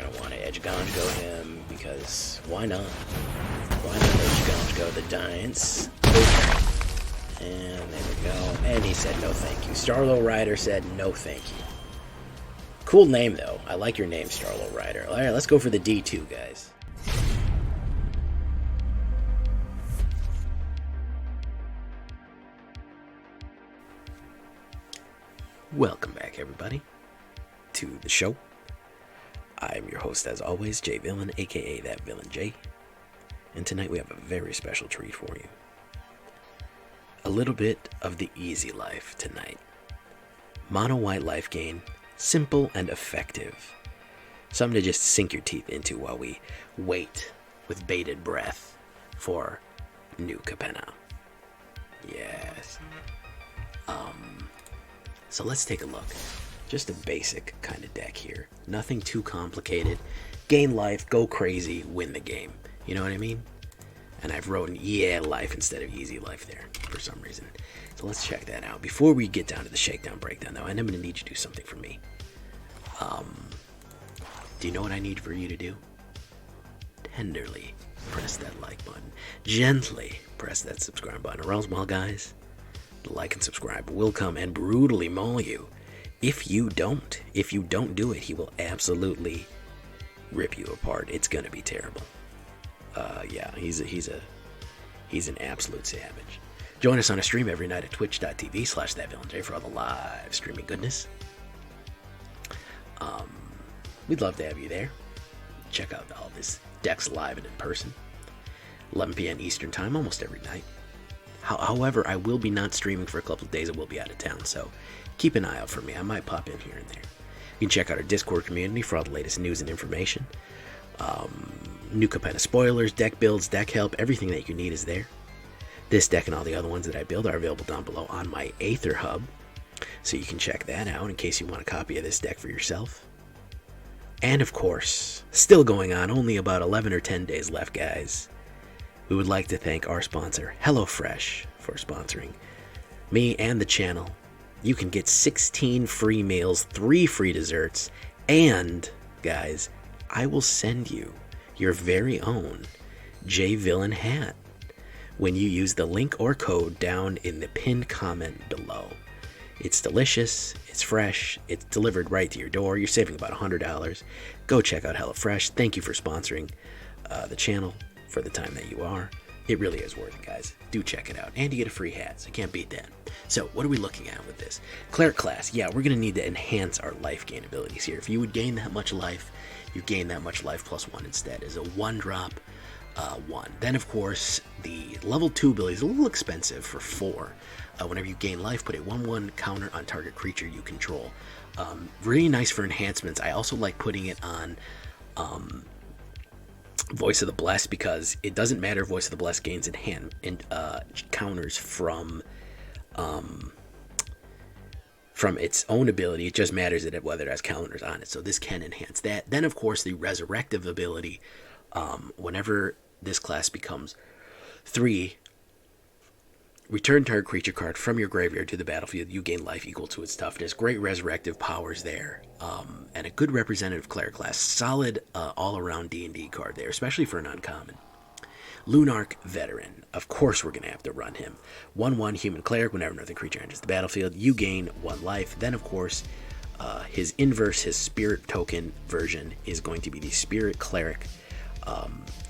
going to want to Eiganjo him, because why not? Why not Eiganjo the Giants? And there we go. And he said no thank you. Starlow Rider said no thank you. Cool name, though. I like your name, Starlow Rider. Alright, let's go for the D2, guys. Welcome back, everybody, to the show. I'm your host, as always, J Villain, aka That Villain J. And tonight we have a very special treat for you. A little bit of the easy life tonight. Mono white life gain, simple and effective. Something to just sink your teeth into while we wait with bated breath for new Capenna. Yes. So let's take a look. Just a basic kind of deck here. Nothing too complicated. Gain life, go crazy, win the game. You know what I mean? And I've written yeah life instead of easy life there for some reason. So let's check that out. Before we get down to the shakedown breakdown, though, I'm going to need you to do something for me. Do you know what I need for you to do? Tenderly press that like button. Gently press that subscribe button. Or else, well, guys, the like and subscribe will come and brutally maul you. If you don't do it, he will absolutely rip you apart. It's gonna be terrible. Yeah, he's an absolute savage. Join us on a stream every night at twitch.tv/thatvillainj for all the live streaming goodness. We'd love to have you there. Check out all of his decks live and in person. 11 p.m. Eastern time, almost every night. However, I will be not streaming for a couple of days. I will be out of town, so keep an eye out for me. I might pop in here and there. You can check out our Discord community for all the latest news and information. New Capenna spoilers, deck builds, deck help, everything that you need is there. This deck and all the other ones that I build are available down below on my AetherHub, so you can check that out in case you want a copy of this deck for yourself. And of course, still going on, only about 11 or 10 days left, guys. We would like to thank our sponsor, HelloFresh, for sponsoring me and the channel. You can get 16 free meals, 3 free desserts, and, guys, I will send you your very own J-Villain hat when you use the link or code down in the pinned comment below. It's delicious, it's fresh, it's delivered right to your door. You're saving about $100. Go check out HelloFresh. Thank you for sponsoring the channel for the time that you are. It really is worth it, guys. Do check it out. And you get a free hat, so you can't beat that. So, what are we looking at with this? Cleric Class. Yeah, we're going to need to enhance our life gain abilities here. If you would gain that much life, you gain that much life plus 1 instead. As a 1-drop 1. Then, of course, the level 2 ability is a little expensive for 4. Whenever you gain life, put a 1/1 counter on target creature you control. Really nice for enhancements. I also like putting it on Voice of the Blessed, because it doesn't matter if Voice of the Blessed gains counters from its own ability. It just matters that whether it has counters on it. So this can enhance that. Then, of course, the Resurrective ability. Whenever this class becomes 3, return target creature card from your graveyard to the battlefield. You gain life equal to its toughness. Great resurrective powers there. And a good representative Cleric Class. Solid all-around D&D card there, especially for an uncommon. Lunarch Veteran. Of course we're going to have to run him. 1/1 human cleric. Whenever another creature enters the battlefield, you gain 1 life. Then, of course, his inverse, his spirit token version, is going to be the Spirit Cleric.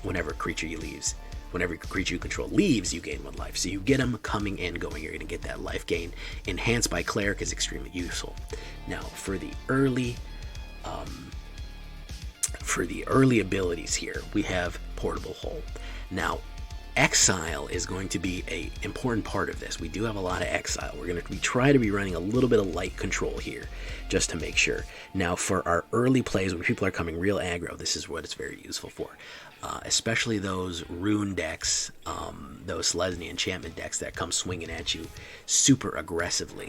Whenever a creature you control leaves, you gain 1 life. So you get them coming and going. You're going to get that life gain. Enhanced by Cleric is extremely useful. Now, for the early abilities here, we have Portable Hole. Now, Exile is going to be an important part of this. We do have a lot of Exile. We try to be running a little bit of light control here, just to make sure. Now, for our early plays, when people are coming real aggro, this is what it's very useful for. Especially those rune decks, those Selesnya enchantment decks that come swinging at you super aggressively.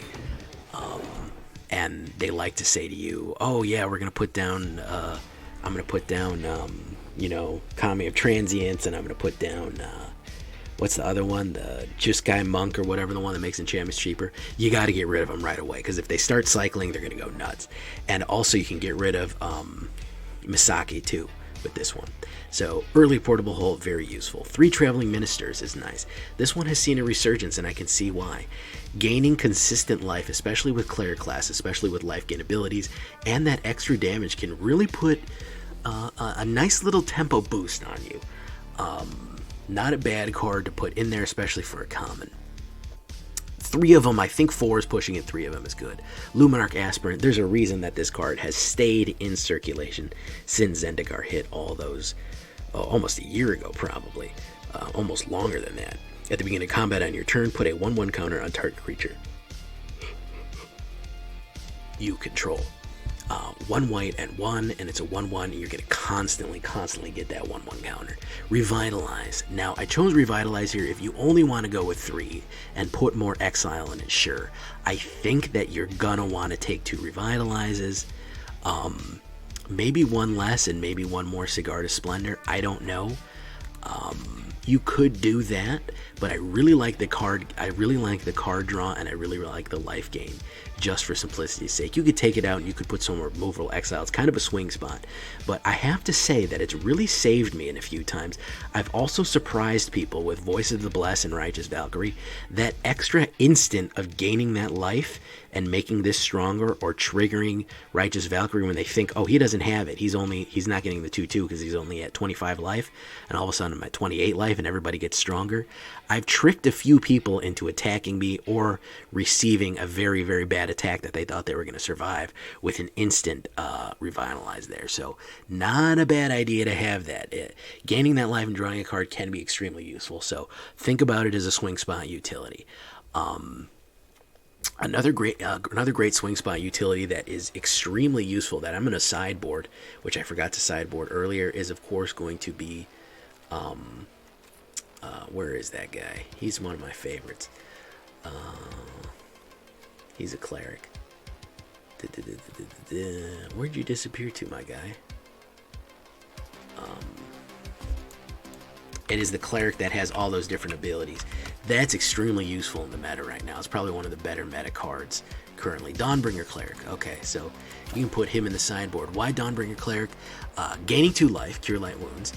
And they like to say to you, oh yeah, we're going to put down, I'm going to put down, Kami of Transience, and I'm going to put down, what's the other one? The Juskai Monk, or whatever, the one that makes enchantments cheaper. You got to get rid of them right away, because if they start cycling, they're going to go nuts. And also you can get rid of, Misaki too with this one. So early portable hold, very useful. 3 Traveling Ministers is nice. This one has seen a resurgence, and I can see why. Gaining consistent life, especially with Cleric Class, especially with life gain abilities, and that extra damage can really put a nice little tempo boost on you. Not a bad card to put in there, especially for a common. 3 of them, I think 4 is pushing it, 3 of them is good. Luminarch Aspirant, there's a reason that this card has stayed in circulation since Zendikar hit all those, almost a year ago probably, almost longer than that. At the beginning of combat on your turn, put a 1/1 counter on target creature you control. 1 white and 1, and it's a 1/1, and you're going to constantly get that 1/1 counter. Revitalize. Now, I chose Revitalize here if you only want to go with 3 and put more Exile in it, sure. I think that you're going to want to take 2 Revitalizes, maybe 1 less and maybe 1 more Sigarda Splendor. I don't know. You could do that, but I really like the card. I really like the card draw, and I really like the life gain, just for simplicity's sake. You could take it out, and you could put some removable Exile. It's kind of a swing spot, but I have to say that it's really saved me in a few times. I've also surprised people with Voice of the Blessed and Righteous Valkyrie. That extra instant of gaining that life and making this stronger, or triggering Righteous Valkyrie when they think, oh, he doesn't have it. He's not getting the 2/2 because he's only at 25 life, and all of a sudden I'm at 28 life, and everybody gets stronger. I've tricked a few people into attacking me or receiving a very, very bad attack that they thought they were going to survive with an instant Revitalize there. So not a bad idea to have that. Gaining that life and drawing a card can be extremely useful. So think about it as a swing spot utility. Another great swing spot utility that is extremely useful that I'm going to sideboard, which I forgot to sideboard earlier, is of course going to be, where is that guy? He's one of my favorites. He's a cleric. Where'd you disappear to, my guy? It is the cleric that has all those different abilities. That's extremely useful in the meta right now. It's probably one of the better meta cards currently. Dawnbringer Cleric. Okay, so you can put him in the sideboard. Why Dawnbringer Cleric? Gaining 2 life, cure light wounds,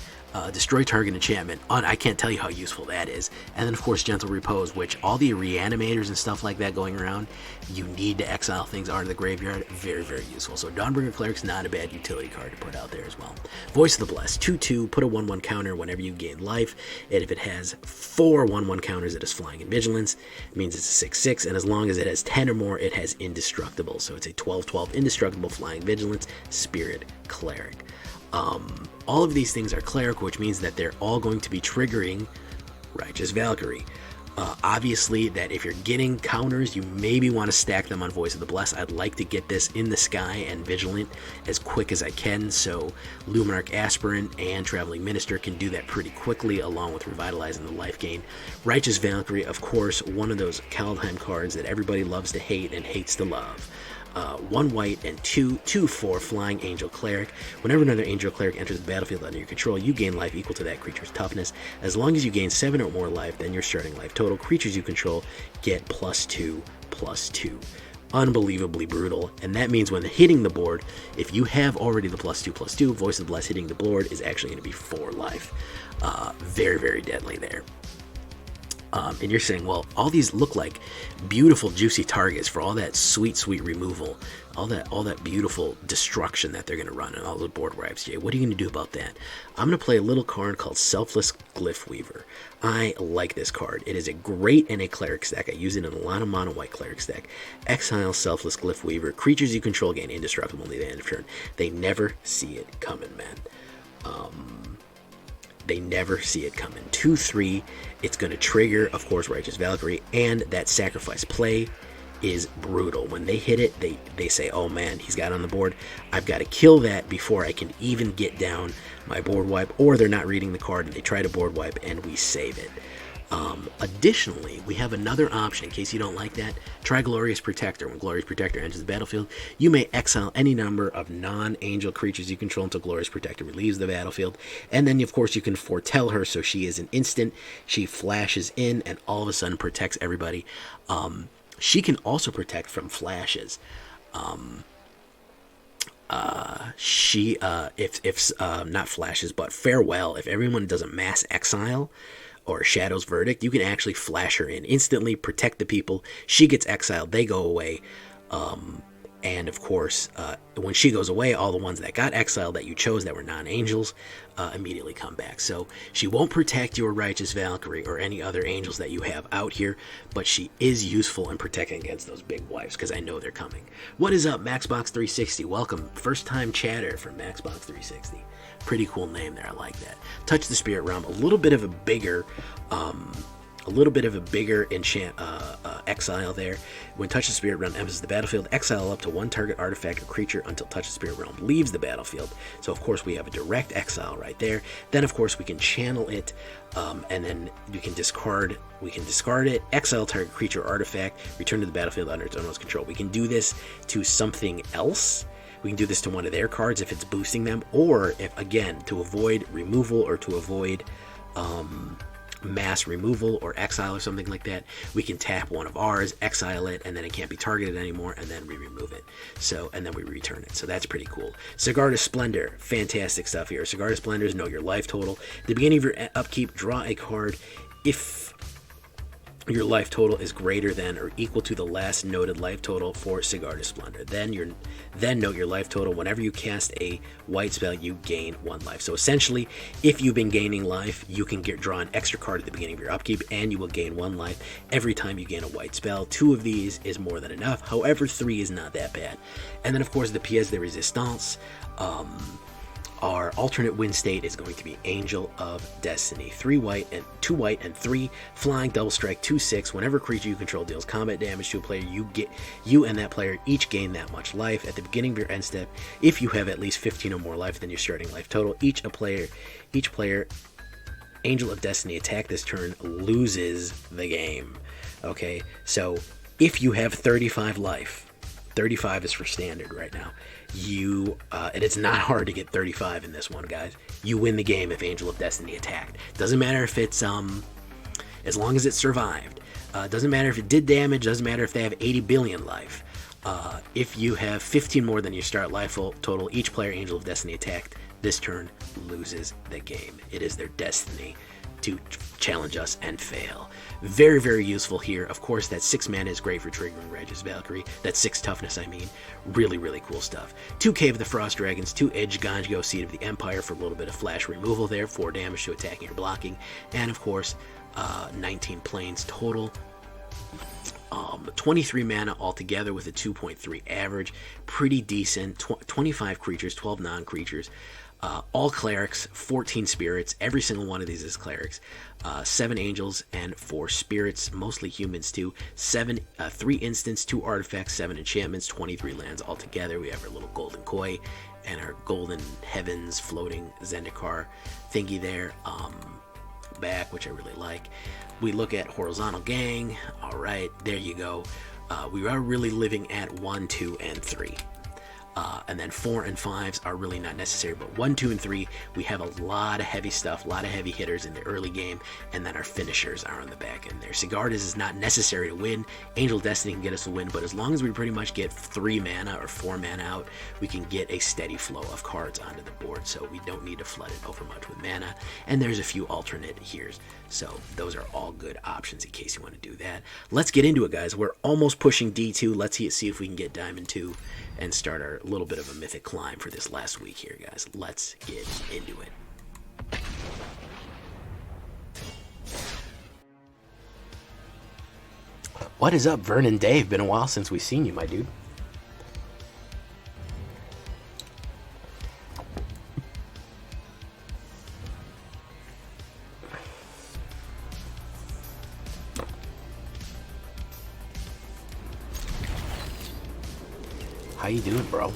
destroy target enchantment. I can't tell you how useful that is. And then, of course, Gentle Repose, which all the reanimators and stuff like that going around, you need to exile things out of the graveyard. Very, very useful. So Dawnbringer Cleric's not a bad utility card to put out there as well. Voice of the Blessed, 2/2, put a 1/1 counter whenever you gain life. And if it has 4 1/1 counters, it is Flying and Vigilance. It means it's a 6/6, and as long as it has 10 or more, it has Indestructible. So it's a 12/12 Indestructible Flying Vigilance Spirit Cleric. All of these things are Cleric, which means that they're all going to be triggering Righteous Valkyrie. Obviously, that if you're getting counters, you maybe want to stack them on Voice of the Blessed. I'd like to get this in the sky and Vigilant as quick as I can, so Luminarch Aspirant and Traveling Minister can do that pretty quickly, along with Revitalizing the life gain. Righteous Valkyrie, of course, one of those Kaldheim cards that everybody loves to hate and hates to love. 1 white and 2/4 Flying Angel Cleric. Whenever another Angel Cleric enters the battlefield under your control, you gain life equal to that creature's toughness. As long as you gain 7 or more life than your starting life total, creatures you control get +2/+2. Unbelievably brutal, and that means when hitting the board, if you have already the +2/+2, Voice of the Blessed hitting the board is actually going to be 4 life. Very, very deadly there. And you're saying, well, all these look like beautiful, juicy targets for all that sweet, sweet removal, all that beautiful destruction that they're going to run, and all the board wipes. Jay, what are you going to do about that? I'm going to play a little card called Selfless Glyphweaver. I like this card. It is a great in a cleric stack. I use it in a lot of mono white cleric stack. Exile Selfless Glyphweaver. Creatures you control gain indestructible until the end of turn. They never see it coming, man. They never see it coming. 2/3. It's going to trigger, of course, Righteous Valkyrie, and that sacrifice play is brutal. When they hit it, they say, oh man, he's got it on the board. I've got to kill that before I can even get down my board wipe, or they're not reading the card and they try to board wipe and we save it. Additionally, we have another option in case you don't like that. Try Glorious Protector. When Glorious Protector enters the battlefield, you may exile any number of non-angel creatures you control until Glorious Protector relieves the battlefield. And then, of course, you can foretell her, so she is an instant. She flashes in and all of a sudden protects everybody. She can also protect from flashes. if not flashes, but farewell, if everyone does a mass exile or Shadow's Verdict, you can actually flash her in instantly, protect the people. She gets exiled, they go away. And of course, when she goes away, all the ones that got exiled that you chose that were non-angels immediately come back. So she won't protect your Righteous Valkyrie or any other angels that you have out here, but she is useful in protecting against those big wipes, because I know they're coming. What is up, Maxbox360? Welcome, first-time chatter from Maxbox360. Pretty cool name there, I like that. Touch the Spirit Realm, a little bit of a bigger enchant exile there. When Touch the Spirit Realm enters the battlefield, exile up to one target artifact or creature until Touch the Spirit Realm leaves the battlefield. So of course we have a direct exile right there. Then of course we can channel it, and then we can discard it, exile target creature or artifact, return to the battlefield under its owner's control. We can do this to something else. We can do this to one of their cards if it's boosting them, or if, again, to avoid removal or to avoid mass removal or exile or something like that, we can tap one of ours, exile it, and then it can't be targeted anymore, and then we remove it. So, and then we return it. So that's pretty cool. Sigarda Splendor, fantastic stuff here. Sigarda Splendors know your life total. At the beginning of your upkeep, draw a card. If your life total is greater than or equal to the last noted life total for Sigarda Splendor, then note your life total. Whenever you cast a white spell, you gain 1 life. So essentially, if you've been gaining life, you can draw an extra card at the beginning of your upkeep, and you will gain 1 life every time you gain a white spell. 2 of these is more than enough. However, 3 is not that bad. And then, of course, the pièce de résistance. Our alternate win state is going to be Angel of Destiny. 2 white and 3 flying, double strike, 2/6. Whenever a creature you control deals combat damage to a player, you and that player each gain that much life. At the beginning of your end step, if you have at least 15 or more life than your starting life total, each player Angel of Destiny attack this turn loses the game. Okay, so if you have 35 life, 35 is for standard right now. And it's not hard to get 35 in this one, guys. You win the game if Angel of Destiny attacked. Doesn't matter if it's as long as it survived. Doesn't matter if it did damage. Doesn't matter if they have 80 billion life. If you have 15 more than your start life total, each player Angel of Destiny attacked this turn loses the game. It is their destiny to challenge us and fail. Very, very useful here. Of course, that 6 mana is great for triggering Righteous Valkyrie. That 6 toughness, I mean. Really, really cool stuff. 2 Cave of the Frost Dragons, 2 Eiganjo, Seed of the Empire for a little bit of flash removal there, 4 damage to attacking or blocking, and of course, 19 planes total. 23 mana altogether with a 2.3 average. Pretty decent. 25 creatures, 12 non-creatures. All clerics, 14 spirits. Every single one of these is clerics. 7 angels and 4 spirits, mostly humans too. 3 instants, 2 artifacts, 7 enchantments, 23 lands altogether. We have our little golden koi and our golden heavens floating Zendikar thingy there back, which I really like. We look at horizontal gang. All right, there you go. We are really living at 1, 2, and 3. And then 4 and 5s are really not necessary, but 1, 2, and 3, we have a lot of heavy stuff, a lot of heavy hitters in the early game, and then our finishers are on the back end there. Sigardas is not necessary to win. Angel Destiny can get us a win, but as long as we pretty much get 3 mana or 4 mana out, we can get a steady flow of cards onto the board, so we don't need to flood it over much with mana. And there's a few alternate here's, so those are all good options in case you want to do that. Let's get into it, guys. We're almost pushing D2. Let's see if we can get Diamond 2 and start our little bit of a mythic climb for this last week here, guys. Let's get into it. What is up, Vernon Dave? Been a while since we've seen you, my dude. How you doing, bro?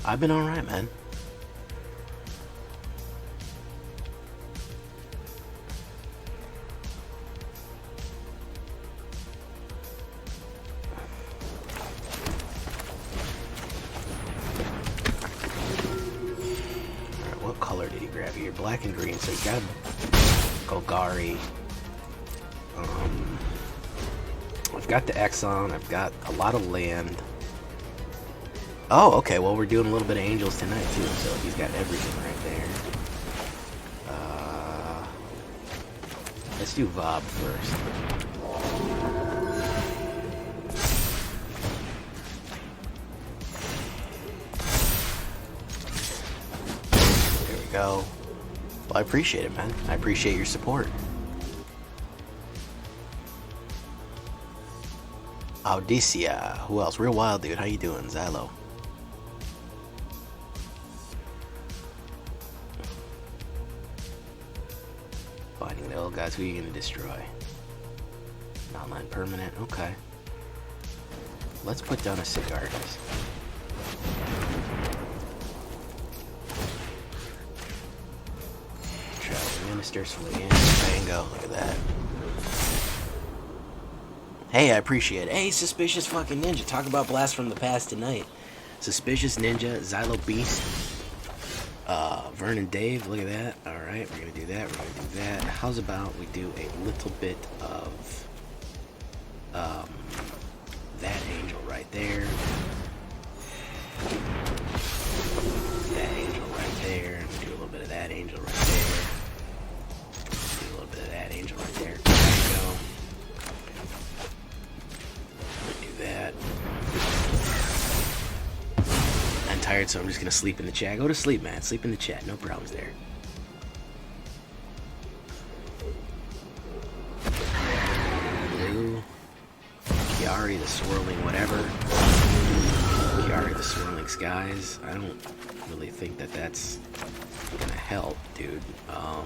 I've been alright, man. What color do black and green, so you got Golgari. I've got the Exile, and I've got a lot of land. Oh, okay, well, we're doing a little bit of Angels tonight, too, so he's got everything right there. Let's do Vob first. There we go. Well, I appreciate it, man. I appreciate your support. Audicia. Who else? Real Wild Dude. How you doing? Xylo. Finding the old guys. Who are you going to destroy? Online permanent. Okay. Let's put down a Sigarda. Travel Minister. Swing. Bango. Look at that. Hey, I appreciate it. Hey, Suspicious fucking Ninja. Talk about Blast from the Past tonight. Suspicious Ninja, Xylo Beast, Vernon Dave. Look at that. Alright, we're going to do that. We're going to do that. How's about we do a little bit of that angel right there. That angel right there. Do a little bit of that angel right there. Do a little bit of that angel right there. There we go. That. I'm tired, so I'm just gonna sleep in the chat. Go to sleep, man. Sleep in the chat. No problems there. Blue. Chiari, the swirling whatever. Chiari, the swirling skies. I don't really think that that's gonna help, dude. I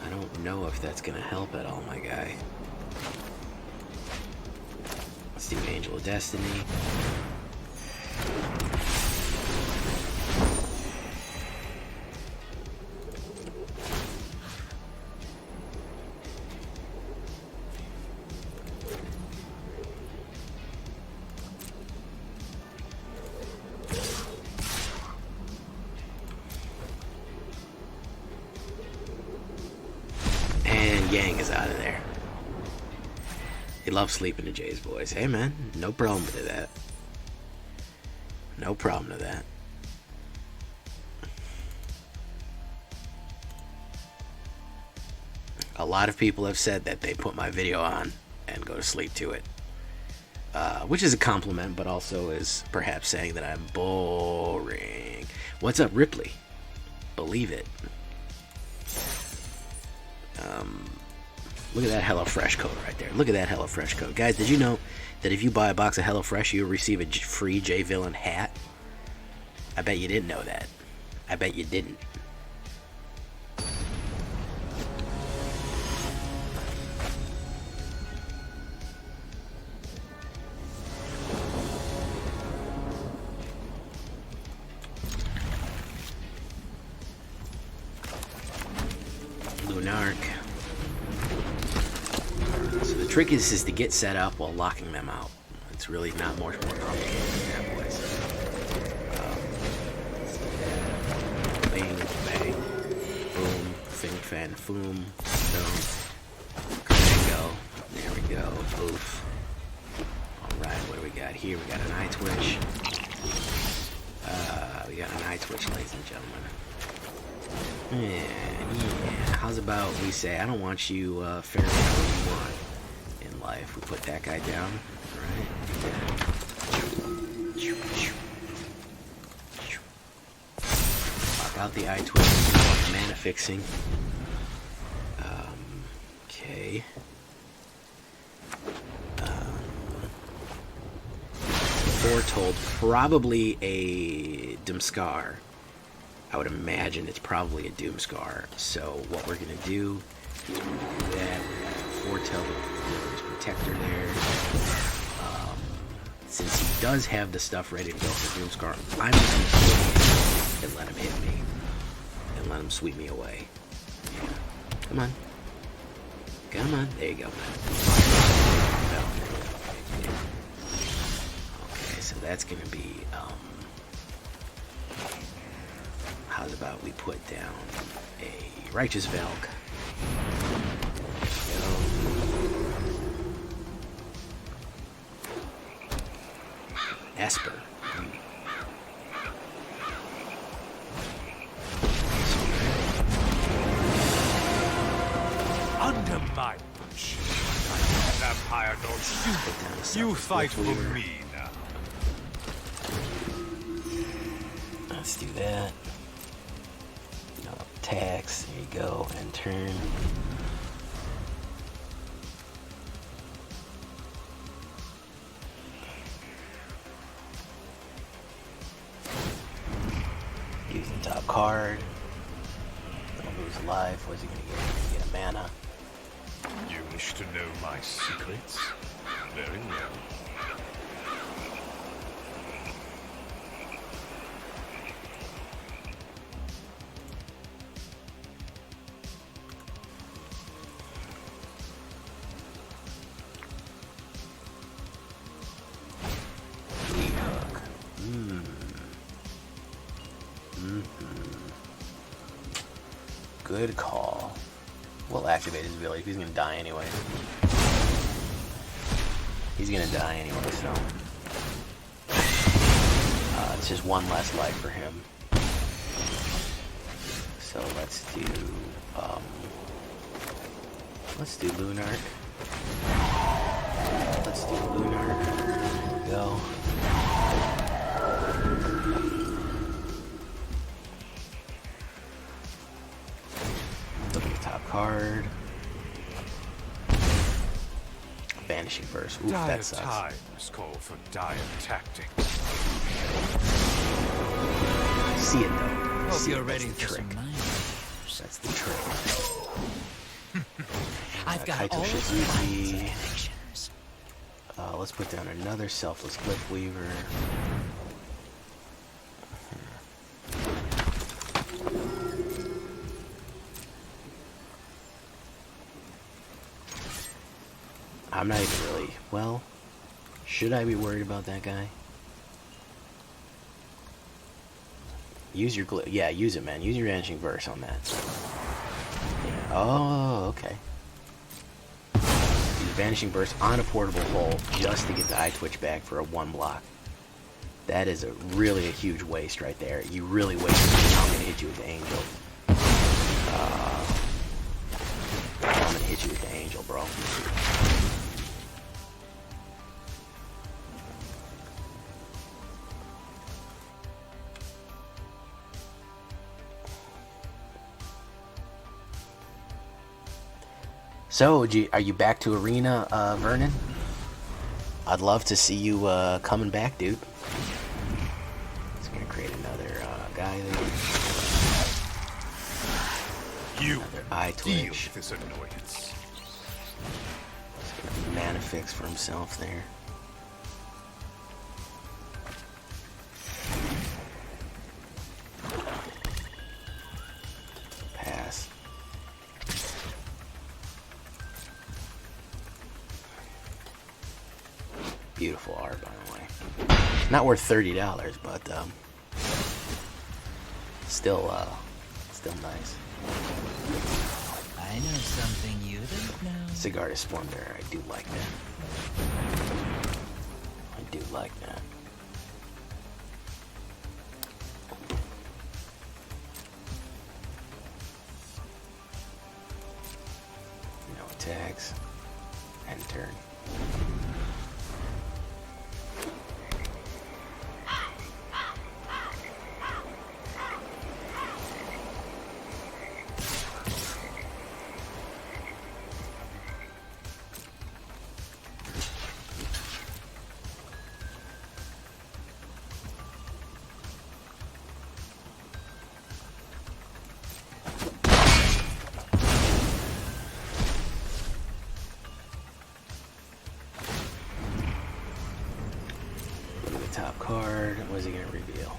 don't know if that's gonna help at all, my guy. Let's do Angel of Destiny. And Yang is out of there. He loves sleeping to Jay's boys. Hey man, no problem to that. No problem to that. A lot of people have said that they put my video on and go to sleep to it. Which is a compliment, but also is perhaps saying that I'm boring. What's up, Ripley? Believe it. Look at that HelloFresh code right there. Look at that HelloFresh code. Guys, did you know that if you buy a box of HelloFresh, you'll receive a free J-Villain hat? I bet you didn't know that. I bet you didn't. Lunarch. So the trick is to get set up while locking them out. It's really not much more complicated than that, boys. Bang, bang, boom, fing, fan, foom, boom, go. There we go, boof. Alright, what do we got here? We got an eye twitch. We got an eye twitch, ladies and gentlemen. Yeah. How's about we say, I don't want you faring what you want in life. We put that guy down. Alright. Lock out the eye twist. Mana fixing. Okay. Foretold. Probably a Doomskar. I would imagine it's probably a Doomskar. So what we're gonna do is we're gonna do that. We're gonna foretell the protector there. Since he does have the stuff ready to go for Doomskar, I'm just gonna and let him hit me. And let him sweep me away. Yeah. Come on. Come on. There you go, man. So that's gonna be How's about we put down a Righteous Valk? Asper. Under my push, vampire don't you fight for me now. Let's do that. No attacks. There you go. And turn. Use the top card. Don't lose a life. What's he gonna get? He's gonna get a mana. You wish to know my secrets? Very well. Good call. We'll activate his ability. He's gonna die anyway. He's gonna die anyway, so it's just one less life for him. So let's do Lunarch. Let's do Lunarch. There we go. Look at the top card. Vanishing Verse. Oof, Dire that sucks. times call for dire tactics. See it though. Hope See you're it. ready That's the for trick. some mind. That's the trick. I've got Kaito all shit's kinds of easy. connections. Let's put down another Selfless Glyphweaver. I'm not even really, well, should I be worried about that guy? Use your yeah, use it, man. Use your Vanishing Verse on that. Yeah. Oh, okay. Use Vanishing Verse on a portable hole just to get the eye twitch back for a 1 block. That is really a huge waste right there. You really wasted it. I'm gonna hit you with the Angel. I'm gonna hit you with the Angel, bro. So, are you back to Arena, Vernon? I'd love to see you coming back, dude. It's gonna create another guy there. You another eye deal twitch. with this annoyance. He's gonna mana fix for himself there. Pass. Beautiful art, by the way. Not worth $30, but still nice. I know something you don't know. Sigarda Splendor, I do like that. I do like that. No attacks. End turn. Top card. What is he going to reveal?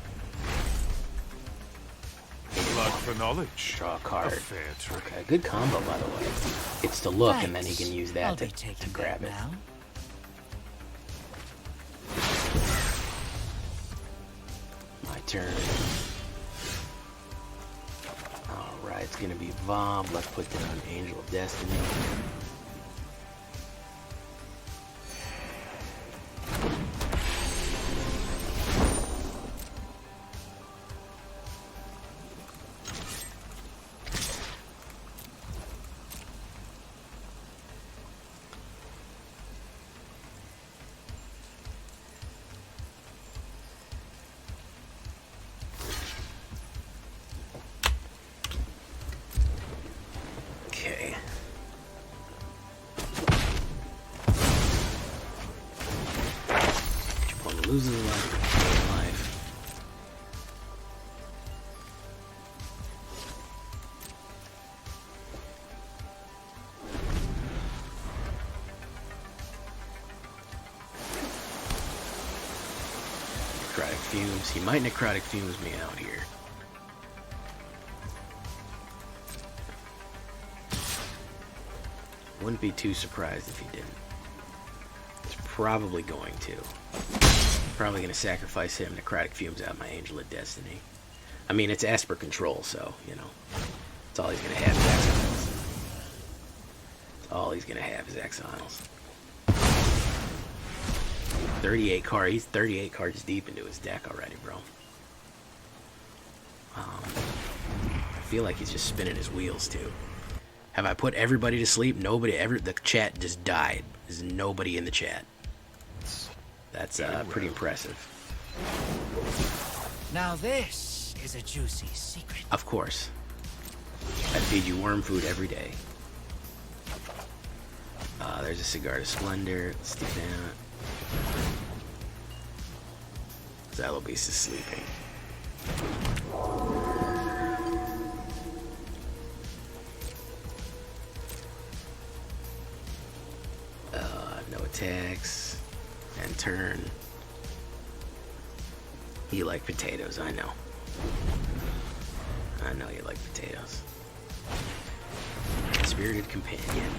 Blood for knowledge. Draw a card. A fair trade. Okay, good combo, by the way. It's to look, and then he Thanks. can use I'll that be to taking grab that it. now. My turn. gonna be Vob. Let's put down Angel of Destiny. Loses a life. Necrotic Fumes. He might Necrotic Fumes me out here. Wouldn't be too surprised if he didn't. He's probably going to. Probably going to sacrifice him. Necrotic Fumes out my Angel of Destiny. I mean, it's Asper control, so, you know. That's all he's going to have is Exiles. That's all he's going to have is Exiles. 38 cards. He's 38 cards deep into his deck already, bro. I feel like he's just spinning his wheels, too. Have I put everybody to sleep? Nobody. The chat just died. There's nobody in the chat. That's pretty impressive. Now this is a juicy secret. Of course. I feed you worm food every day. There's a Sigarda Splendor. Let's do that. Xylobeast is sleeping. No attacks. And turn. You like potatoes, I know. I know you like potatoes. Spirited Companion.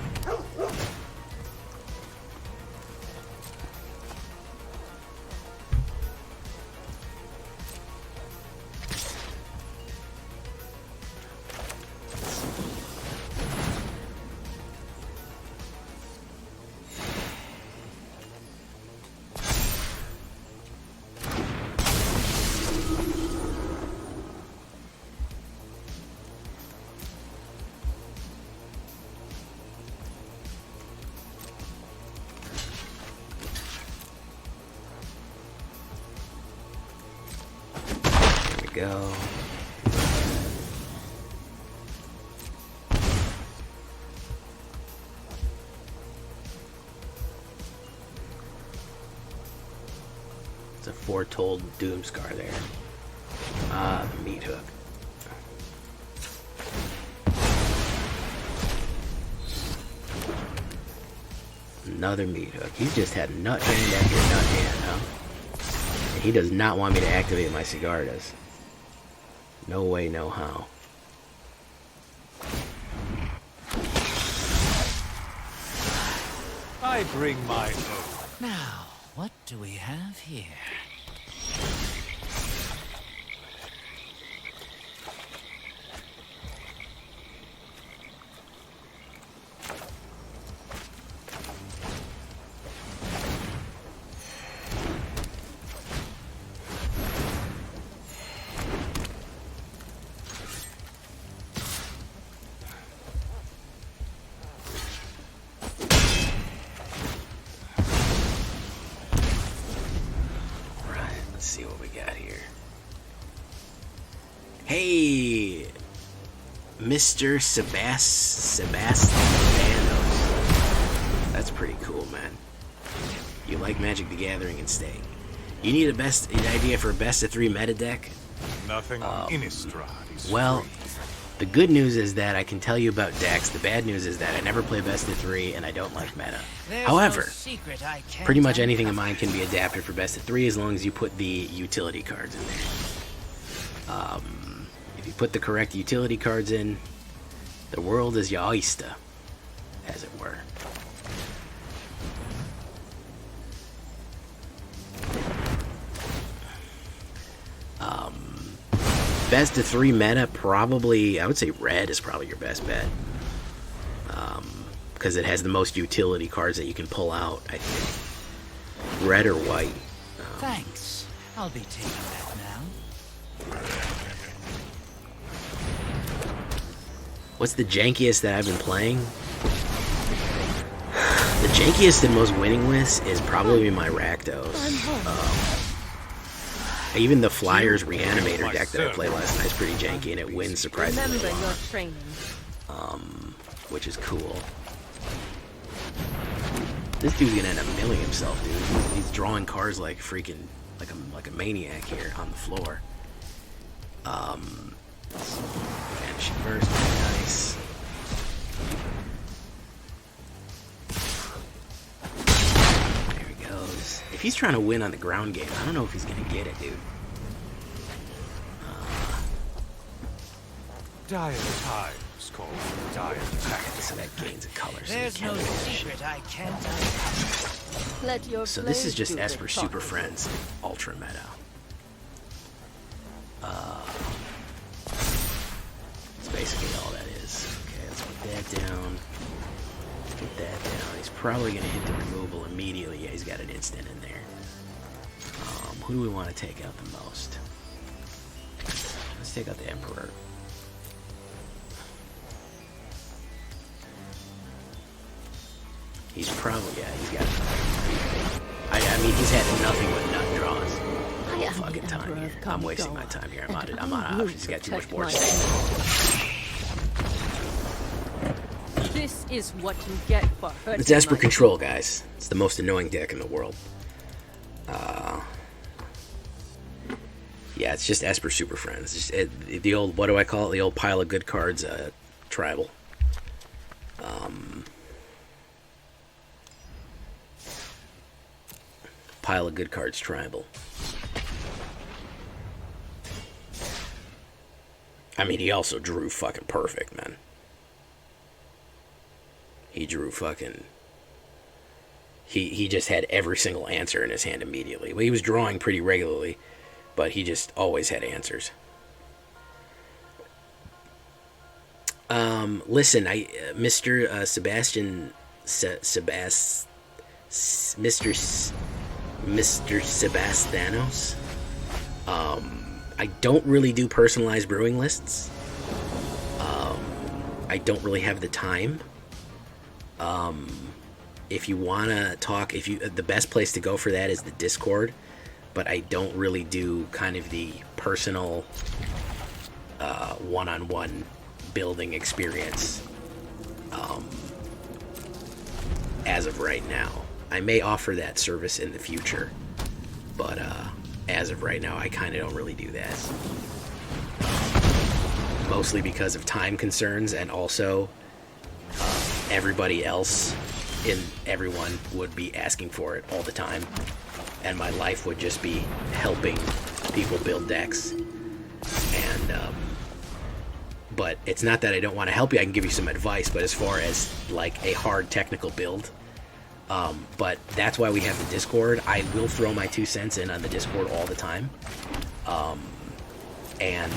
Go. It's a foretold Doomscar there. Ah, the meat hook. Another meat hook. He's just had nut hand after nut hand, huh? And he does not want me to activate my Sigardas. No way, no how. I bring my own. Now, what do we have here? Hey, Mr. Sebastian Thanos. That's pretty cool, man. You like Magic the Gathering and stay. You need an idea for a best of 3 meta deck? Nothing on Innistrad is well, free. The good news is that I can tell you about decks. The bad news is that I never play best of 3 and I don't like meta. However, pretty much anything of mine can be adapted for best of 3 as long as you put the utility cards in there. If you put the correct utility cards in, the world is your oyster, as it were. best of 3 meta, probably, I would say red is probably your best bet. Because it has the most utility cards that you can pull out, I think. Red or white. Thanks. I'll be taking that now. What's the jankiest that I've been playing? The jankiest and most winning list is probably my Rakdos. Even the Flyers Reanimator deck that I played last night is pretty janky, and it wins surprisingly a lot. Which is cool. This dude's gonna end up milling himself, dude. He's drawing cards like freaking, like a maniac here on the floor. Vanishing Burst, nice. There he goes. If he's trying to win on the ground game, I don't know if he's gonna get it, dude. Dire times call for dire tactics. So that gains a color. So There's no secret I can't uncover. Let your So this is blade just do the Esper Super talking. Friends Ultra Meta. That's basically all that is. Okay, let's put that down. Let's get that down. He's probably going to hit the removal immediately. Yeah, he's got an instant in there. Who do we want to take out the most? Let's take out the Emperor. He's probably, yeah, he's got I mean, he's had nothing but nut draws. I am Fucking the time Emperor here. of I'm wasting Kamigawa, my time here. I'm and on I will options. He's got too much protect board my state. This is what you get for hurting It's Esper my Control, guys. It's the most annoying deck in the world. Yeah, it's just Esper Super Friends. The old, what do I call it? The old pile of good cards, tribal. Pile of good cards, tribal. I mean, he also drew fucking perfect, man. He drew fucking... He just had every single answer in his hand immediately. Well, he was drawing pretty regularly, but he just always had answers. Listen, Mr. Sebastian... Mr. Sebastianos. I don't really do personalized brewing lists. I don't really have the time. If you want to talk, the best place to go for that is the Discord, but I don't really do kind of the personal one-on-one building experience as of right now. I may offer that service in the future, but as of right now, I kind of don't really do that. Mostly because of time concerns, and also everybody else everyone would be asking for it all the time, and my life would just be helping people build decks. And but it's not that I don't want to help you. I can give you some advice, but as far as like a hard technical build, but that's why we have the Discord. I will throw my 2 cents in on the Discord all the time, and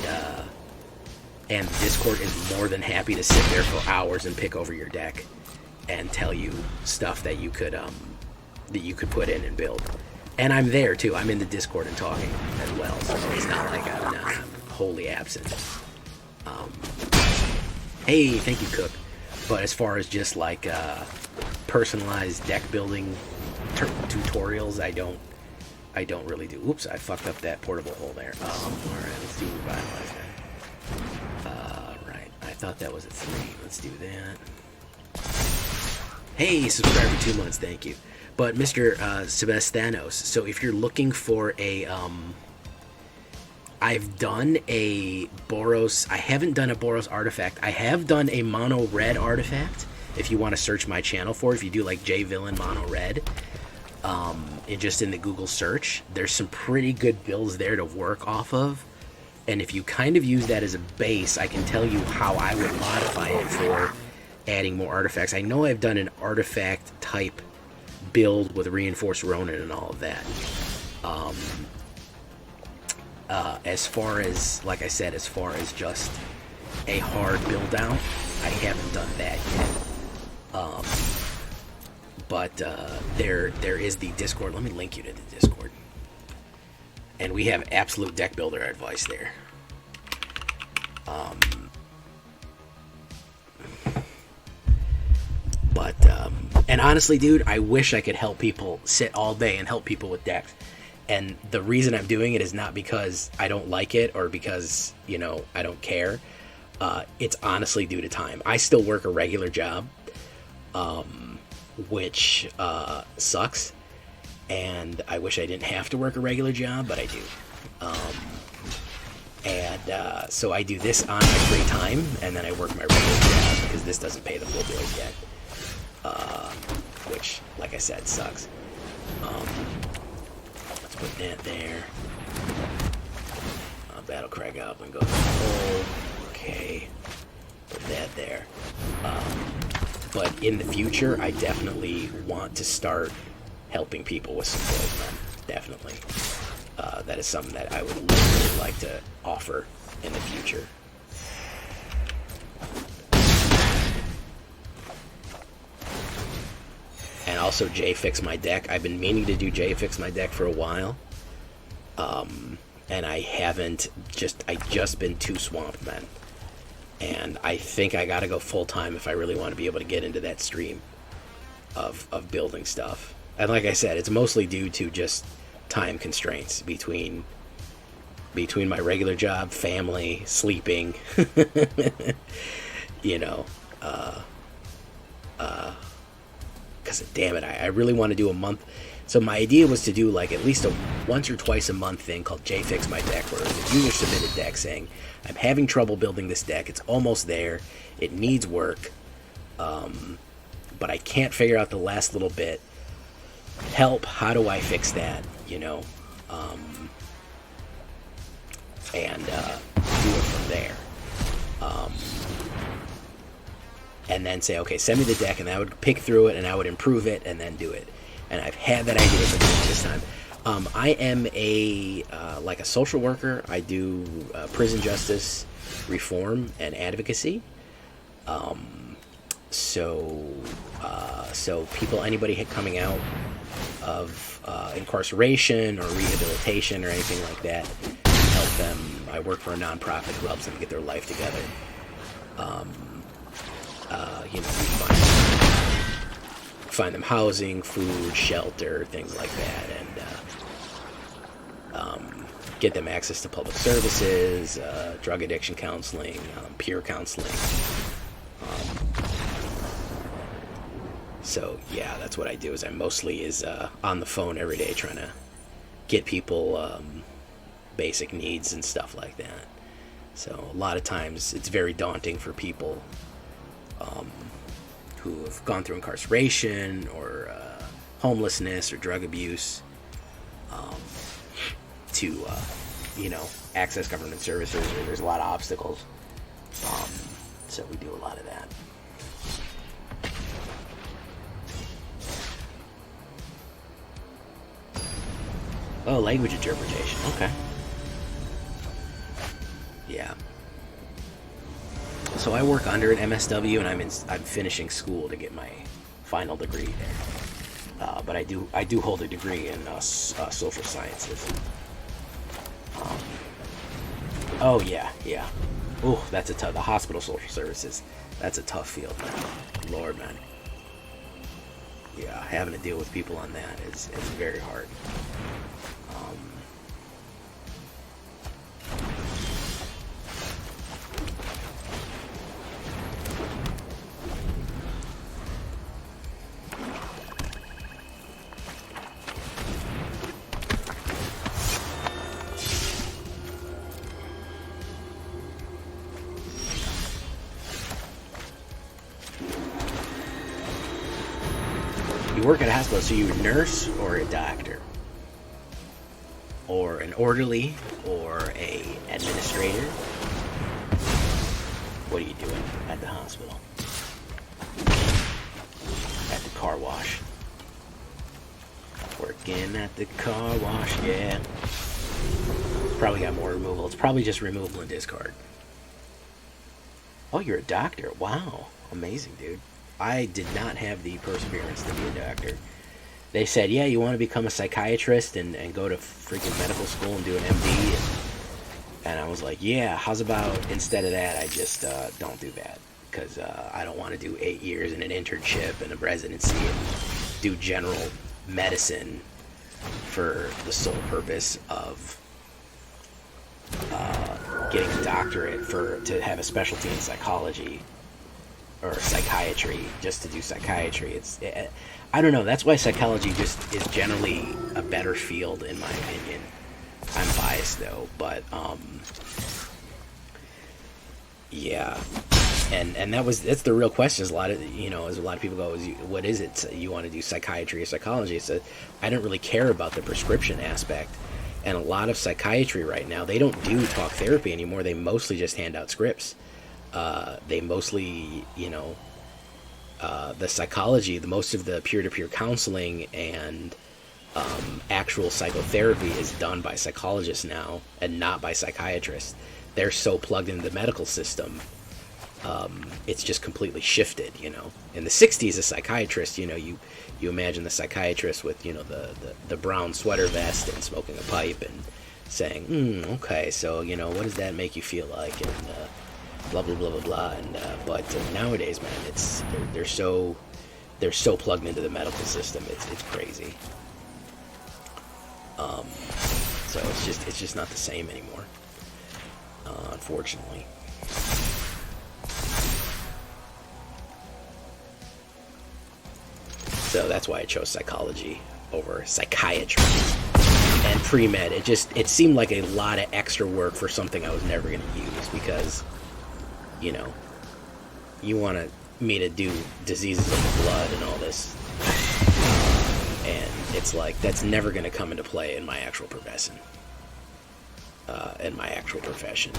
Discord is more than happy to sit there for hours and pick over your deck and tell you stuff that you could put in and build. And I'm there too. I'm in the Discord and talking as well, so it's not like I'm wholly absent. Hey, thank you, Cook. But as far as just like personalized deck building tutorials, I don't really do. Oops, I fucked up that portable hole there. All right, let's do Revitalize then. Right, I thought that was a 3. Let's do that. Hey, subscribe for 2 months, thank you. But Mr. Sebastianos, so if you're looking for a, I've done a Boros, I haven't done a Boros artifact. I have done a mono red artifact, if you want to search my channel for it. If you do like J Villain mono red, and just in the Google search, there's some pretty good builds there to work off of. And if you kind of use that as a base, I can tell you how I would modify it for adding more artifacts. I know I've done an artifact type build with Reinforced Ronin and all of that. As far as, like I said, as far as just a hard build out, I haven't done that yet. But there is the Discord. Let me link you to the Discord. And we have absolute deck builder advice there. And honestly, dude, I wish I could help people sit all day and help people with decks. And the reason I'm doing it is not because I don't like it or because, you know, I don't care. It's honestly due to time. I still work a regular job, which sucks. And I wish I didn't have to work a regular job, but I do. So I do this on my free time, and then I work my regular job because this doesn't pay the full bills yet. Which, like I said, sucks. Let's put that there. Battlecry Goblin goes full. Okay. Put that there. But in the future, I definitely want to start helping people with some gold, man. Definitely. That is something that I would really like to offer in the future. And also J-Fix my deck. I've been meaning to do J-Fix my deck for a while. And I haven't, I just been too swamped, man. And I think I gotta go full-time if I really want to be able to get into that stream of building stuff. And like I said, it's mostly due to just time constraints between my regular job, family, sleeping, you know, because damn it, I really want to do a month. So my idea was to do like at least a once or twice a month thing called J-Fix my deck, where the user submitted deck saying, I'm having trouble building this deck, it's almost there, it needs work, but I can't figure out the last little bit. Help, how do I fix that, you know? And do it from there. And then say, okay, send me the deck, and I would pick through it, and I would improve it, and then do it. And I've had that idea for this time. I am like a social worker. I do prison justice reform and advocacy. So people, anybody coming out of incarceration or rehabilitation or anything like that, help them. I work for a nonprofit who helps them get their life together. You know, find them housing, food, shelter, things like that, and get them access to public services, drug addiction counseling, peer counseling. So yeah, that's what I do. Is I mostly is on the phone every day trying to get people basic needs and stuff like that. So a lot of times it's very daunting for people who have gone through incarceration or homelessness or drug abuse to you know, access government services. Or there's a lot of obstacles. So we do a lot of that. Oh, language interpretation. Okay. Yeah. So I work under an MSW, and I'm finishing school to get my final degree there. But I do hold a degree in social sciences. Oh yeah. Oh, that's a tough. The hospital social services. That's a tough field, man. Lord, man. Yeah, having to deal with people on that is very hard. You work at a hospital, so you're a nurse or a doctor? Or an orderly, or a administrator? What are you doing at the hospital? At the car wash. Working at the car wash, yeah. Probably got more removal. It's probably just removal and discard. Oh, you're a doctor. Wow. Amazing, dude. I did not have the perseverance to be a doctor. They said, yeah, you want to become a psychiatrist and go to freaking medical school and do an MD. And I was like, yeah, how's about instead of that, I just don't do that. Because I don't want to do 8 years in an internship and a residency and do general medicine for the sole purpose of getting a doctorate to have a specialty in psychology or psychiatry, just to do psychiatry. I don't know, that's why psychology just is generally a better field in my opinion. I'm biased though, but yeah. And that's the real question. Is a lot of people go, what is it? You want to do psychiatry or psychology? I don't really care about the prescription aspect. And a lot of psychiatry right now, they don't do talk therapy anymore. They mostly just hand out scripts. They mostly, the psychology, most of the peer-to-peer counseling and actual psychotherapy is done by psychologists now and not by psychiatrists. They're so plugged into the medical system. It's just completely shifted, In the 60s, a psychiatrist, you imagine the psychiatrist with, the brown sweater vest and smoking a pipe and saying, okay, so, what does that make you feel like? And blah, blah, blah, blah, blah. And, but nowadays, man, they're so plugged into the medical system. It's crazy. So it's just not the same anymore, unfortunately. So that's why I chose psychology over psychiatry and pre-med. It seemed like a lot of extra work for something I was never going to use because, you want me to do diseases of the blood and all this. And it's like, that's never going to come into play in my actual profession.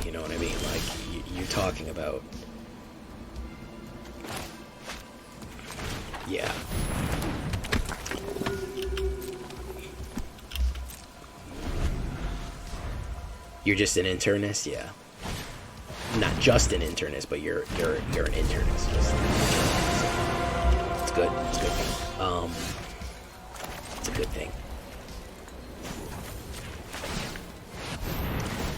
You know what I mean? Like, you're talking about... Yeah. You're just an internist, yeah. Not just an internist, but you're an internist. It's good. It's a good thing. It's a good thing.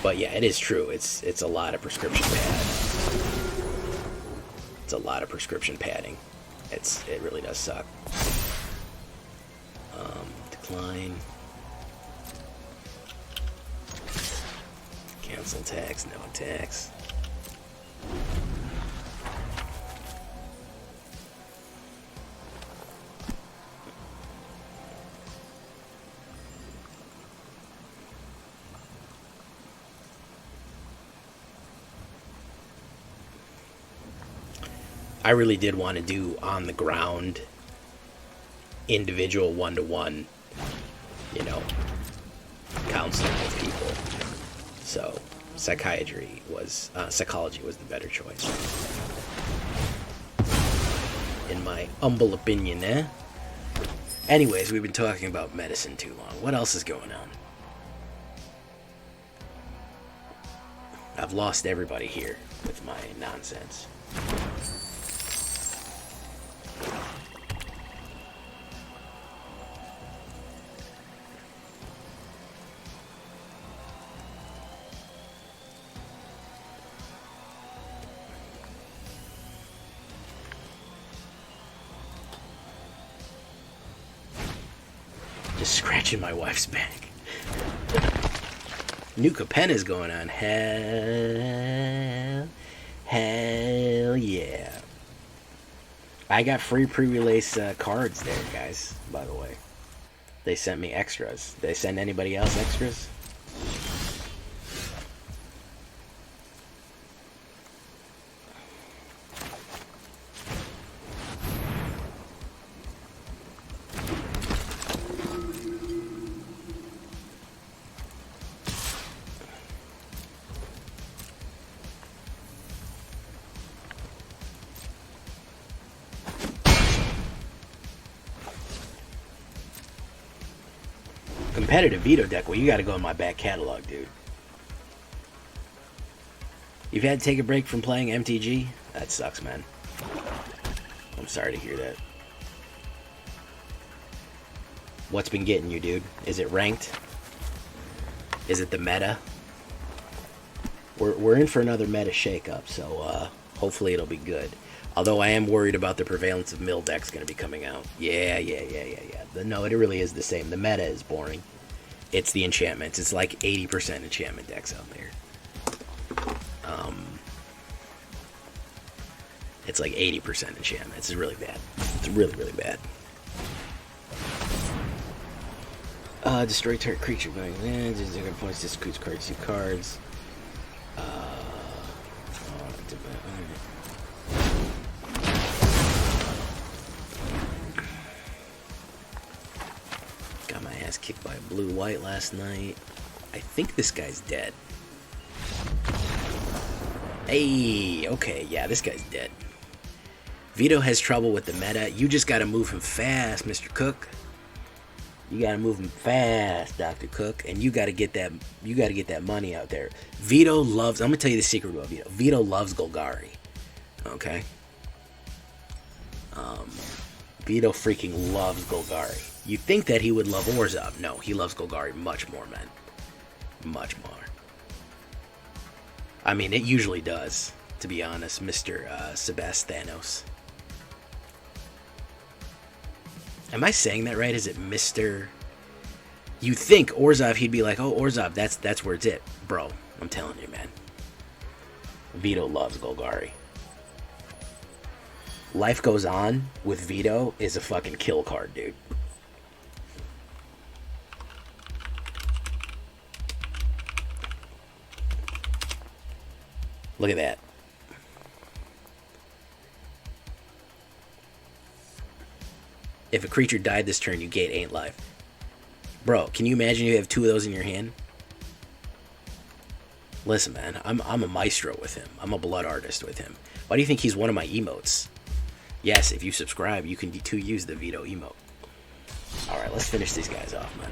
But yeah, it is true. It's a lot of prescription pad. It's a lot of prescription padding. It really does suck. Decline. Cancel tax, no tax. I really did want to do on the ground individual one-to-one, counseling with people. So psychology was the better choice, in my humble opinion, eh? Anyways, we've been talking about medicine too long. What else is going on? I've lost everybody here with my nonsense. Just scratching my wife's back. New Capenna's going on. Hell yeah. I got free pre-release cards there, guys, by the way. They sent me extras. Did they send anybody else extras? Competitive veto deck. Well, you got to go in my back catalog, dude. You've had to take a break from playing MTG? That sucks, man. I'm sorry to hear that. What's been getting you, dude? Is it ranked? Is it the meta? We're in for another meta shakeup, so hopefully it'll be good. Although I am worried about the prevalence of mill decks going to be coming out. Yeah. No, it really is the same. The meta is boring. It's the enchantments. It's like 80% enchantment decks out there. It's like 80% enchantments. It's really bad. It's really, really bad. Destroy target creature going in. Just zero points. Discreets cards. 2 cards. Got my ass kicked by a blue-white last night. I think this guy's dead. Hey, okay, yeah, this guy's dead. Vito has trouble with the meta. You just gotta move him fast, Mr. Cook. You gotta move him fast, Dr. Cook, and you gotta get that. You gotta get that money out there. Vito loves. I'm gonna tell you the secret about Vito. Vito loves Golgari. Okay. Vito freaking loves Golgari. You'd think that he would love Orzhov. No, he loves Golgari much more, man. Much more. I mean, it usually does, to be honest, Mr. Sebastianos. Am I saying that right? Is it Mr. You think Orzhov, he'd be like, oh, Orzhov, that's where it's at. Bro, I'm telling you, man. Vito loves Golgari. Life Goes On with Vito is a fucking kill card, dude. Look at that. If a creature died this turn, you gate ain't life. Bro, can you imagine you have 2 of those in your hand? Listen, man, I'm a maestro with him. I'm a blood artist with him. Why do you think he's one of my emotes? Yes, if you subscribe, you can use the Vito emote. Alright, let's finish these guys off, man.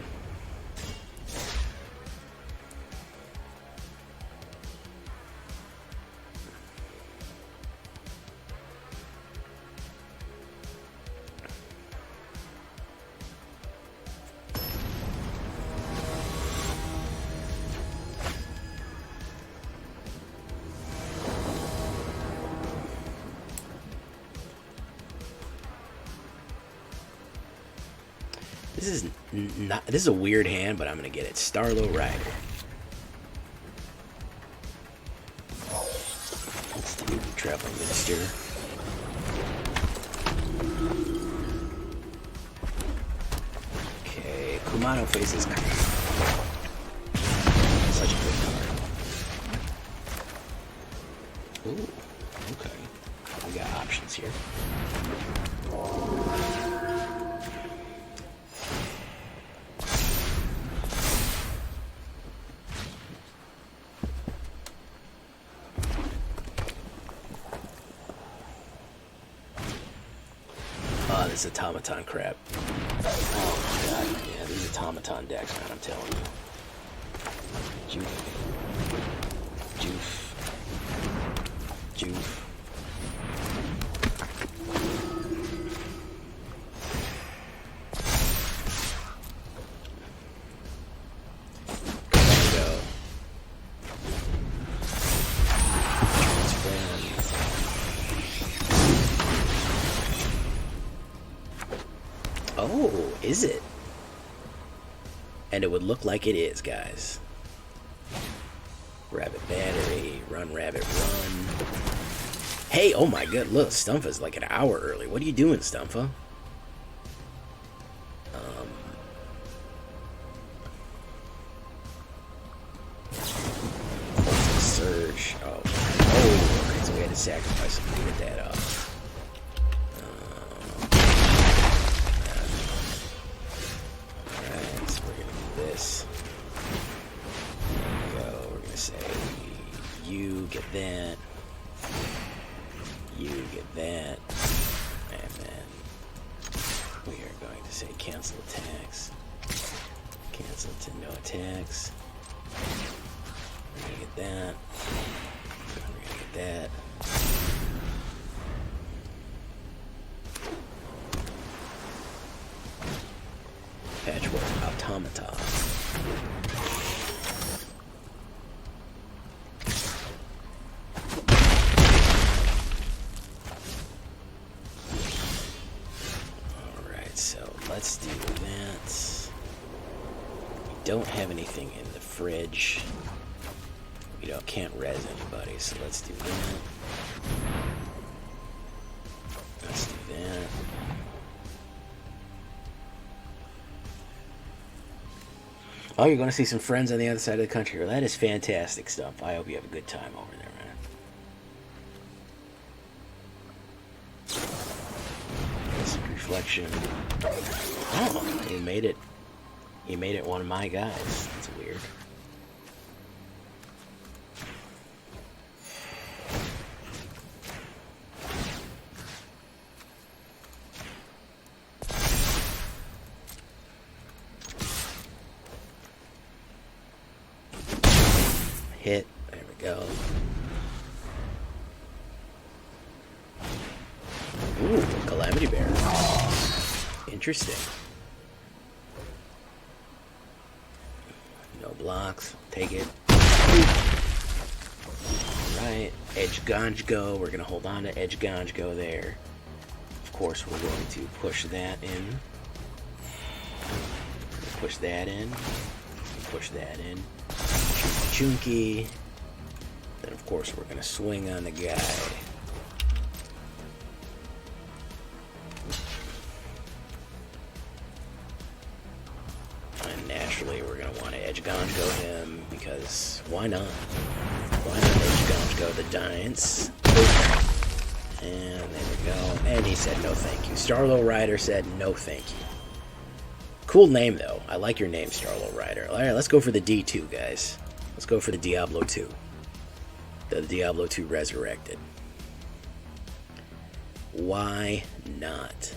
This is a weird hand, but I'm gonna get it. Starlow Rider. Let's do the Traveling Minister. Okay, Kumano faces such a good card. Ooh, okay. We got options here. This automaton crap. Oh my god, yeah, these automaton decks, man, I'm telling you. Joof. Oh, is it? And it would look like it is, guys. Rabbit Battery, run, rabbit, run. Hey, oh my god, look, STUMFA's like an hour early. What are you doing, STUMFA? Surge. Oh, okay, so we had to sacrifice something to get that up. Get that. You get that. And then we are going to say cancel attacks. Cancel to no attacks. We're going to get that. that. Patchwork Automata. Alright, so let's do that. We don't have anything in the fridge. We can't res anybody, so let's do that. Let's do that. Oh, you're going to see some friends on the other side of the country. Well, that is fantastic stuff. I hope you have a good time over there, man. Basic Reflection. Oh, he made it. He made it one of my guys. That's weird. Hit. There we go. Ooh, Calamity Bear. Interesting. No blocks. Take it. Alright. Eiganjo. We're going to hold on to Eiganjo there. Of course, we're going to push that in. Push that in. Push that in. Chunky. Then, of course, we're going to swing on the guy. And naturally, we're going to want to Eiganjo him because why not? Why not Eiganjo the Giants? And there we go. And he said no thank you. Starlow Rider said no thank you. Cool name, though. I like your name, Starlow Rider. Alright, let's go for the D2, guys. Let's go for the Diablo 2. The Diablo 2 Resurrected. Why not?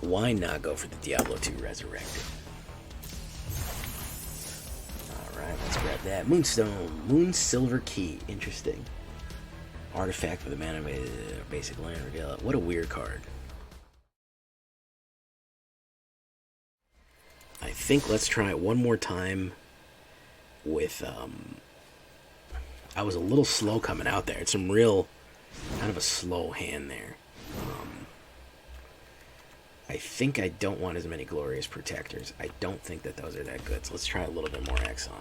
Why not go for the Diablo 2 Resurrected? Alright, let's grab that. Moonstone. Moon Silver Key. Interesting. Artifact for the mana basic land reveal. What a weird card. I think let's try it one more time with, I was a little slow coming out there. It's some real, kind of a slow hand there. I think I don't want as many Glorious Protectors. I don't think that those are that good, so let's try a little bit more Exile.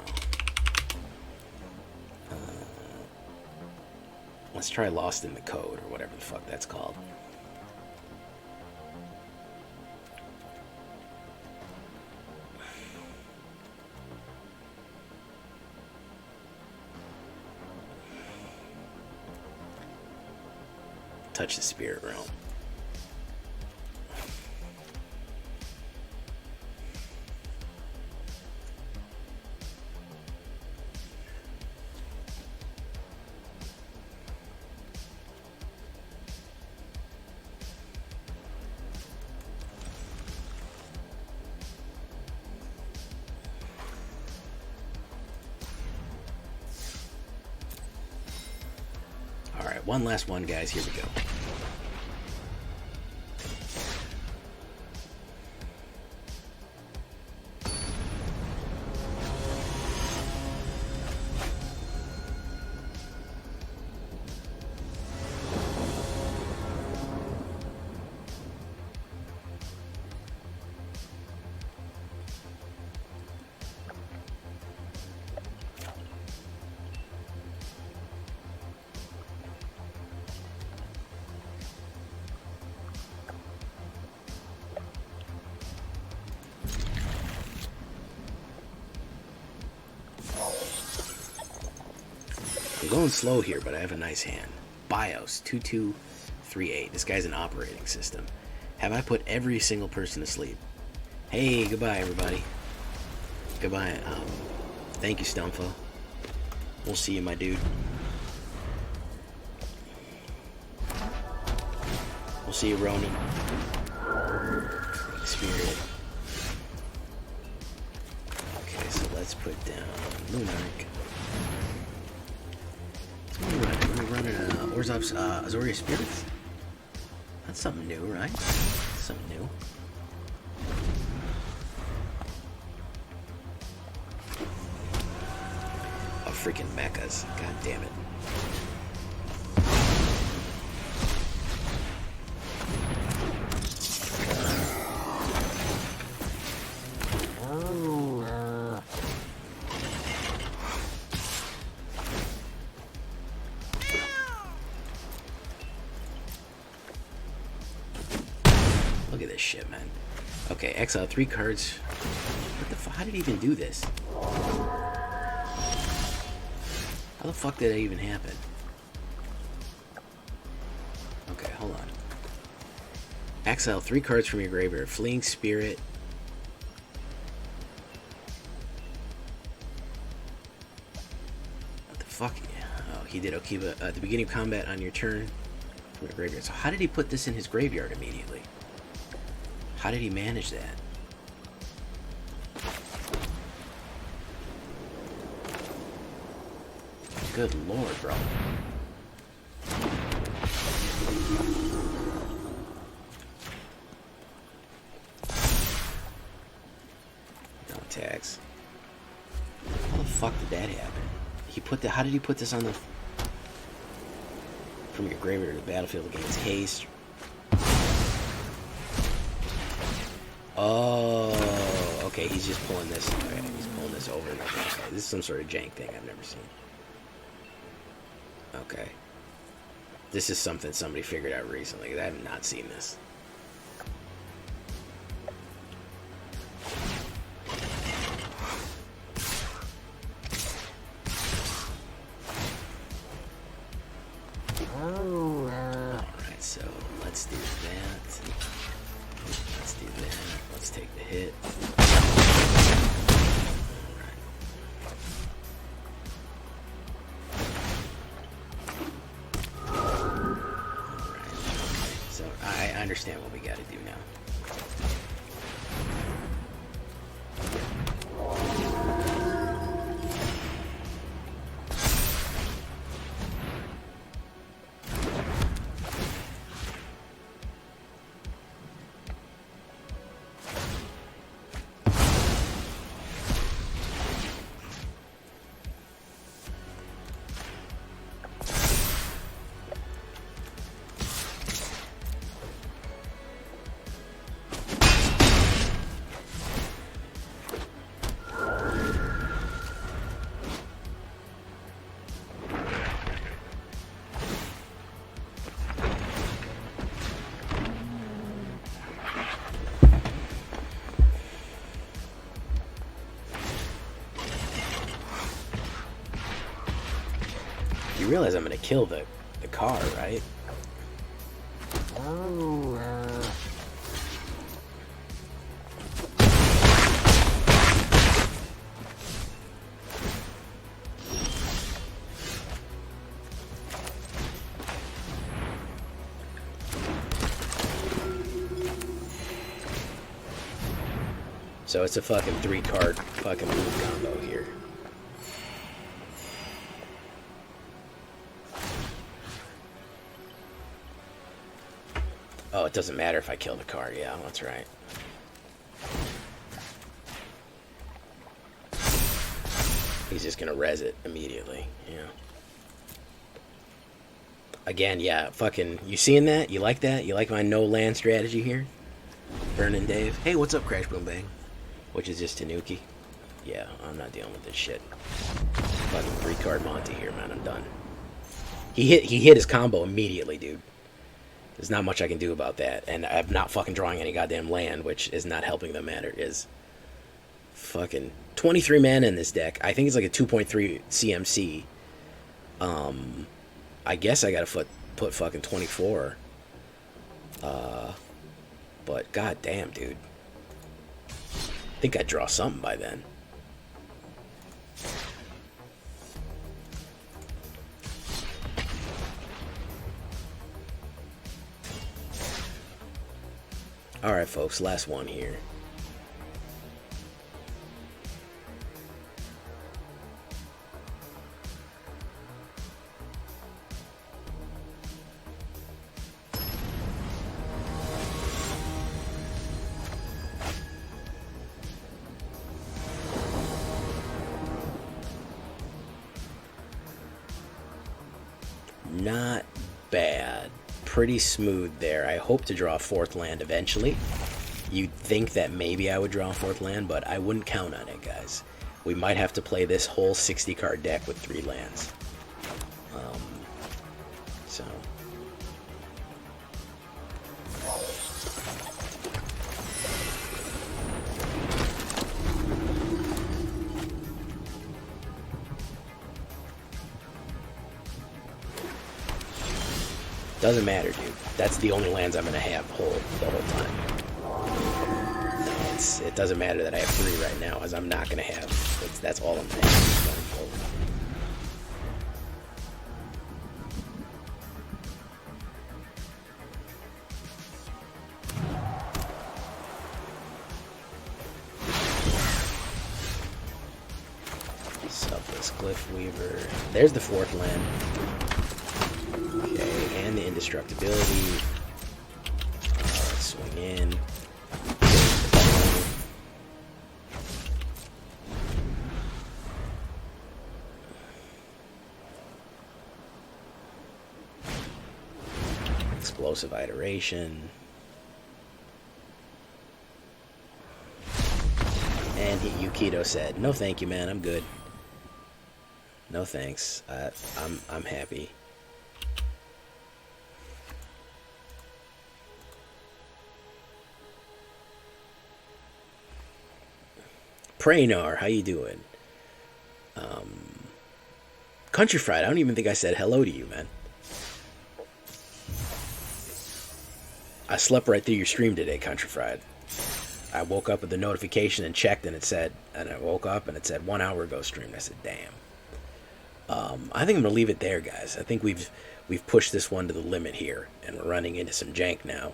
Let's try Lost in the Code, or whatever the fuck that's called. Touch the Spirit Realm. Alright, one last one, guys. Here we go. I'm going slow here, but I have a nice hand. BIOS 2238. This guy's an operating system. Have I put every single person to sleep? Hey, goodbye, everybody. Goodbye. Thank you, STUMFA. We'll see you, my dude. We'll see you, Ronan. Spirit. Okay, so let's put down Luminarch. Orzhov's Azorius Spirits. That's something new, right? Something new. Oh, freaking mechas. God damn it. Look at this shit, man. Okay, exile 3 cards. What the fuck? How did he even do this? How the fuck did that even happen? Okay, hold on. Exile 3 cards from your graveyard. Fleeing Spirit. What the fuck? Oh, he did Okiba at the beginning of combat on your turn from your graveyard. So how did he put this in his graveyard immediately? How did he manage that? Good lord, bro. No attacks. How the fuck did that happen? He put the. How did he put this on the? From your graveyard to the battlefield against haste. Oh, okay. He's just pulling this. Okay, he's pulling this over. Okay, this is some sort of jank thing I've never seen. Okay. This is something somebody figured out recently. I have not seen this. Alright, so let's do that. Let's do that. Let's take the hit. I understand what we gotta do now. You realize I'm gonna kill the car, right? So it's a fucking 3-card fucking move combo here. Oh, it doesn't matter if I kill the card. Yeah, that's right. He's just gonna res it immediately. Yeah. Again, yeah, fucking. You seeing that? You like that? You like my no land strategy here? Vernon Dave. Hey, what's up, Crash Boom Bang? Which is just Tanuki. Yeah, I'm not dealing with this shit. Fucking 3-card Monty here, man. I'm done. He hit his combo immediately, dude. There's not much I can do about that. And I'm not fucking drawing any goddamn land, which is not helping the matter. Is fucking 23 mana in this deck. I think it's like a 2.3 CMC. I guess I gotta put fucking 24. But goddamn, dude. I think I'd draw something by then. Alright, folks, last one here. not bad. Pretty smooth there. I hope to draw a 4th land eventually. You'd think that maybe I would draw a 4th land, but I wouldn't count on it, guys. We might have to play this whole 60-card deck with 3 lands. So... Doesn't matter, dude. That's the only lands I'm going to have the whole time. It doesn't matter that I have 3 right now, as I'm not going to have. That's all I'm going to have going forward. Selfless Glyphweaver. There's the 4th land. Okay, and the indestructibility. Let's swing in. Explosive Iteration. And Yukito said, "No, thank you, man. I'm good. No thanks. I'm happy." Praynar, how you doing? Country Fried, I don't even think I said hello to you, man. I slept right through your stream today, Country Fried. I woke up with the notification and checked, and it said, and I woke up and it said 1 hour ago streamed. I said, damn. I think I'm gonna leave it there, guys. I think we've pushed this one to the limit here, and we're running into some jank now.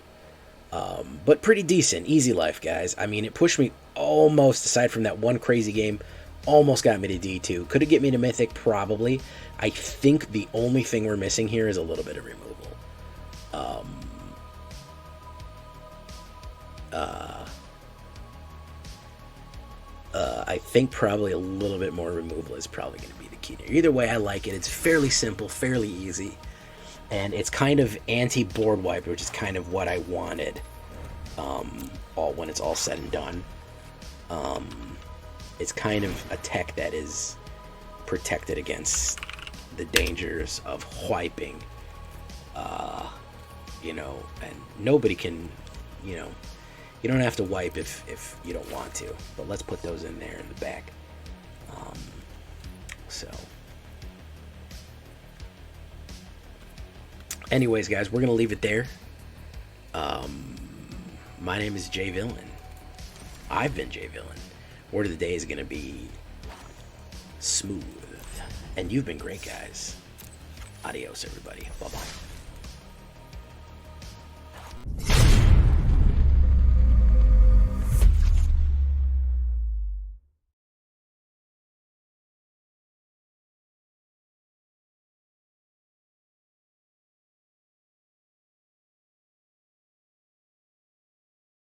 But pretty decent, easy life, guys. I mean, it pushed me almost, aside from that one crazy game, almost got me to D2. Could it get me to Mythic? Probably. I think the only thing we're missing here is a little bit of removal. I think probably a little bit more removal is probably going to be the key there. Either way, I like it. It's fairly simple, fairly easy. And it's kind of anti-board wipe, which is kind of what I wanted when it's all said and done. It's kind of a tech that is protected against the dangers of wiping. And nobody can, you don't have to wipe if you don't want to. But let's put those in there in the back. Anyways, guys, we're going to leave it there. My name is Jay Villain. I've been Jay Villain. Word of the day is going to be smooth. And you've been great, guys. Adios, everybody. Bye-bye.